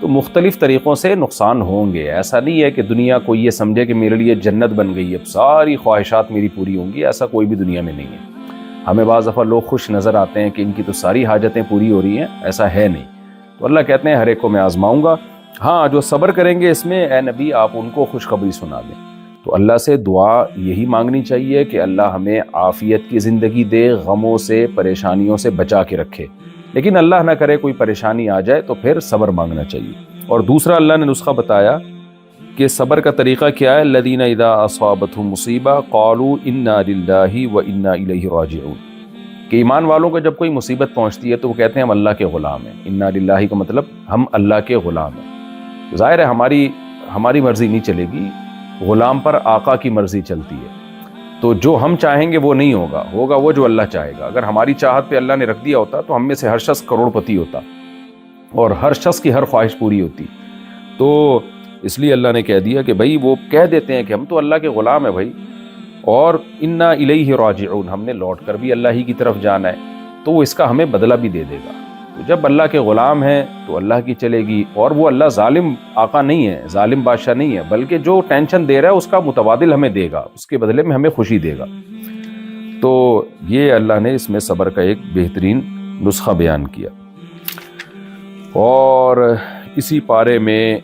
تو مختلف طریقوں سے نقصان ہوں گے. ایسا نہیں ہے کہ دنیا کو یہ سمجھے کہ میرے لیے جنت بن گئی، اب ساری خواہشات میری پوری ہوں گی. ایسا کوئی بھی دنیا میں نہیں ہے. ہمیں بعض دفعہ لوگ خوش نظر آتے ہیں کہ ان کی تو ساری حاجتیں پوری ہو رہی ہیں، ایسا ہے نہیں. تو اللہ کہتے ہیں ہر ایک کو میں آزماؤں گا. ہاں جو صبر کریں گے اس میں اے نبی آپ ان کو خوشخبری سنا دیں. تو اللہ سے دعا یہی مانگنی چاہیے کہ اللہ ہمیں عافیت کی زندگی دے، غموں سے پریشانیوں سے بچا کے رکھے. لیکن اللہ نہ کرے کوئی پریشانی آ جائے تو پھر صبر مانگنا چاہیے. اور دوسرا اللہ نے نسخہ بتایا کہ صبر کا طریقہ کیا ہے. الذین اذا اصابتهم مصیبہ قالوا انا للہ وانا الیہ راجعون. کہ ایمان والوں کو جب کوئی مصیبت پہنچتی ہے تو وہ کہتے ہیں ہم اللہ کے غلام ہیں. انا للہ کا مطلب ہم اللہ کے غلام ہیں. ظاہر ہے ہماری مرضی نہیں چلے گی، غلام پر آقا کی مرضی چلتی ہے. تو جو ہم چاہیں گے وہ نہیں ہوگا وہ جو اللہ چاہے گا. اگر ہماری چاہت پہ اللہ نے رکھ دیا ہوتا تو ہم میں سے ہر شخص کروڑ پتی ہوتا اور ہر شخص کی ہر خواہش پوری ہوتی. تو اس لیے اللہ نے کہہ دیا کہ بھائی وہ کہہ دیتے ہیں کہ ہم تو اللہ کے غلام ہیں بھائی، اور انا الیہ راجعون، ہم نے لوٹ کر بھی اللہ ہی کی طرف جانا ہے، تو وہ اس کا ہمیں بدلہ بھی دے دے گا. تو جب اللہ کے غلام ہیں تو اللہ کی چلے گی. اور وہ اللہ ظالم آقا نہیں ہے، ظالم بادشاہ نہیں ہے، بلکہ جو ٹینشن دے رہا ہے اس کا متبادل ہمیں دے گا، اس کے بدلے میں ہمیں خوشی دے گا. تو یہ اللہ نے اس میں صبر کا ایک بہترین نسخہ بیان کیا. اور اسی پارے میں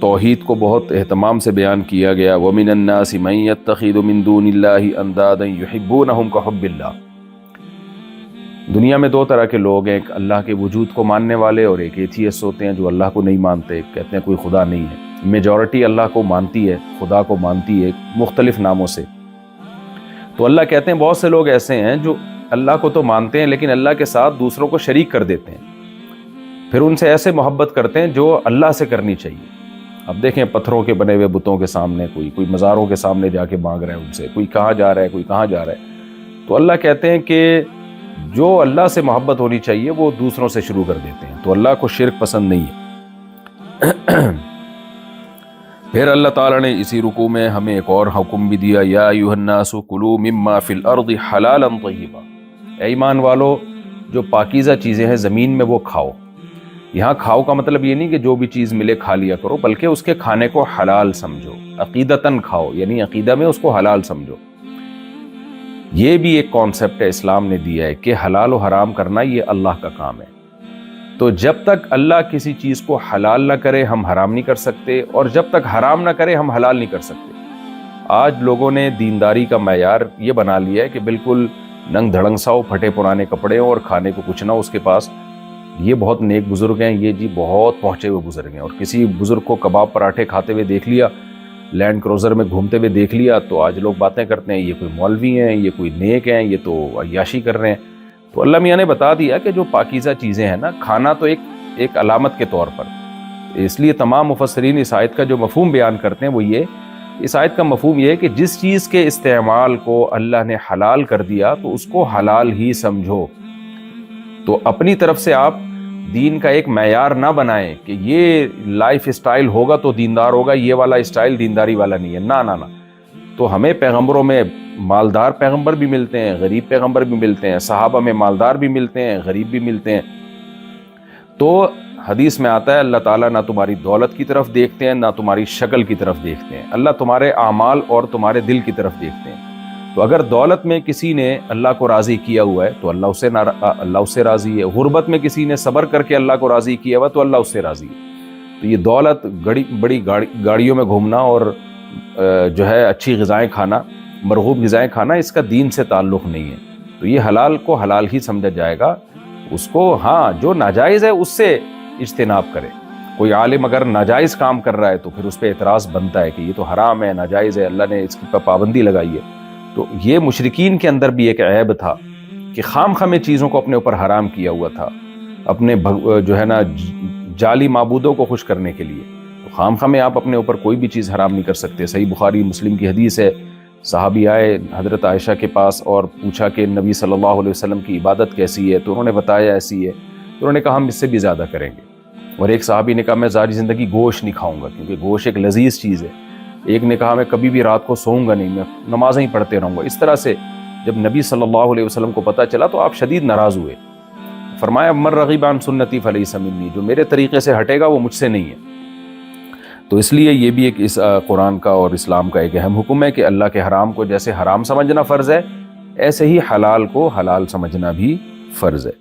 توحید کو بہت اہتمام سے بیان کیا گیا. وَمِنَ النَّاسِ مَن يَتَّخِذُ مِن دُونِ اللَّهِ أَندَادًا يُحِبُّونَهُمْ كَحُبِّ اللَّهِ. دنیا میں دو طرح کے لوگ ہیں، ایک اللہ کے وجود کو ماننے والے اور ایک ایتھیسٹ ہوتے ہیں جو اللہ کو نہیں مانتے، کہتے ہیں کوئی خدا نہیں ہے. میجورٹی اللہ کو مانتی ہے، خدا کو مانتی ہے مختلف ناموں سے. تو اللہ کہتے ہیں بہت سے لوگ ایسے ہیں جو اللہ کو تو مانتے ہیں لیکن اللہ کے ساتھ دوسروں کو شریک کر دیتے ہیں، پھر ان سے ایسے محبت کرتے ہیں جو اللہ سے کرنی چاہیے. اب دیکھیں پتھروں کے بنے ہوئے بتوں کے سامنے کوئی مزاروں کے سامنے جا کے مانگ رہا ہے ان سے، کوئی کہاں جا رہا ہے کوئی کہاں جا رہا ہے. تو اللہ کہتے ہیں کہ جو اللہ سے محبت ہونی چاہیے وہ دوسروں سے شروع کر دیتے ہیں. تو اللہ کو شرک پسند نہیں ہے. پھر اللہ تعالیٰ نے اسی رکوع میں ہمیں ایک اور حکم بھی دیا. یا ایھا الناس کلوا مما فی الارض حلالا طیبا. اے ایمان والو جو پاکیزہ چیزیں ہیں زمین میں وہ کھاؤ. یہاں کھاؤ کا مطلب یہ نہیں کہ جو بھی چیز ملے کھا لیا کرو، بلکہ اس کے کھانے کو حلال سمجھو. عقیدتاً کھاؤ، یعنی عقیدہ میں اس کو حلال سمجھو. یہ بھی ایک کانسیپٹ ہے اسلام نے دیا ہے کہ حلال و حرام کرنا یہ اللہ کا کام ہے. تو جب تک اللہ کسی چیز کو حلال نہ کرے ہم حرام نہیں کر سکتے، اور جب تک حرام نہ کرے ہم حلال نہیں کر سکتے. آج لوگوں نے دینداری کا معیار یہ بنا لیا ہے کہ بالکل ننگ دھڑنگ سا ہو، پھٹے پرانے کپڑے ہوں اور کھانے کو کچھ نہ ہو اس کے پاس. یہ بہت نیک بزرگ ہیں، یہ جی بہت پہنچے ہوئے بزرگ ہیں. اور کسی بزرگ کو کباب پراٹھے کھاتے ہوئے دیکھ لیا، لینڈ کروزر میں گھومتے ہوئے دیکھ لیا، تو آج لوگ باتیں کرتے ہیں یہ کوئی مولوی ہیں، یہ کوئی نیک ہیں، یہ تو عیاشی کر رہے ہیں. تو اللہ میاں نے بتا دیا کہ جو پاکیزہ چیزیں ہیں نا، کھانا تو ایک علامت کے طور پر. اس لیے تمام مفسرین اس آیت کا جو مفہوم بیان کرتے ہیں وہ یہ، اس آیت کا مفہوم یہ ہے کہ جس چیز کے استعمال کو اللہ نے حلال کر دیا تو اس کو حلال ہی سمجھو. تو اپنی طرف سے آپ دین کا ایک معیار نہ بنائیں کہ یہ لائف اسٹائل ہوگا تو دیندار ہوگا، یہ والا اسٹائل دینداری والا نہیں ہے. نہ. تو ہمیں پیغمبروں میں مالدار پیغمبر بھی ملتے ہیں، غریب پیغمبر بھی ملتے ہیں، صحابہ میں مالدار بھی ملتے ہیں، غریب بھی ملتے ہیں. تو حدیث میں آتا ہے اللہ تعالیٰ نہ تمہاری دولت کی طرف دیکھتے ہیں نہ تمہاری شکل کی طرف دیکھتے ہیں، اللہ تمہارے اعمال اور تمہارے دل کی طرف دیکھتے ہیں. تو اگر دولت میں کسی نے اللہ کو راضی کیا ہوا ہے تو اللہ اس سے راضی ہے. غربت میں کسی نے صبر کر کے اللہ کو راضی کیا ہوا تو اللہ اس سے راضی ہے. تو یہ دولت بڑی گاڑیوں میں گھومنا اور جو ہے اچھی غذائیں کھانا، مرغوب غذائیں کھانا، اس کا دین سے تعلق نہیں ہے. تو یہ حلال کو حلال ہی سمجھا جائے گا. اس کو ہاں جو ناجائز ہے اس سے اجتناب کرے. کوئی عالم اگر ناجائز کام کر رہا ہے تو پھر اس پہ اعتراض بنتا ہے کہ یہ تو حرام ہے، ناجائز ہے، اللہ نے اس کی پابندی لگائی ہے. تو یہ مشرکین کے اندر بھی ایک عیب تھا کہ خام خامے چیزوں کو اپنے اوپر حرام کیا ہوا تھا، اپنے جو ہے نا جعلی معبودوں کو خوش کرنے کے لیے. تو خام خامے آپ اپنے اوپر کوئی بھی چیز حرام نہیں کر سکتے. صحیح بخاری مسلم کی حدیث ہے، صحابی آئے حضرت عائشہ کے پاس اور پوچھا کہ نبی صلی اللہ علیہ وسلم کی عبادت کیسی ہے، تو انہوں نے بتایا ایسی ہے. تو انہوں نے کہا ہم اس سے بھی زیادہ کریں گے. اور ایک صحابی نے کہا میں ساری زندگی گوشت نہیں کھاؤں گا کیونکہ گوشت ایک لذیذ چیز ہے. ایک نے کہا میں کبھی بھی رات کو سوؤں گا نہیں، میں نمازیں ہی پڑھتے رہوں گا. اس طرح سے جب نبی صلی اللہ علیہ وسلم کو پتہ چلا تو آپ شدید ناراض ہوئے. فرمایا من رغب عن سنتی فلیس منی، جو میرے طریقے سے ہٹے گا وہ مجھ سے نہیں ہے۔ تو اس لیے یہ بھی ایک اس قرآن کا اور اسلام کا ایک اہم حکم ہے کہ اللہ کے حرام کو جیسے حرام سمجھنا فرض ہے، ایسے ہی حلال کو حلال سمجھنا بھی فرض ہے۔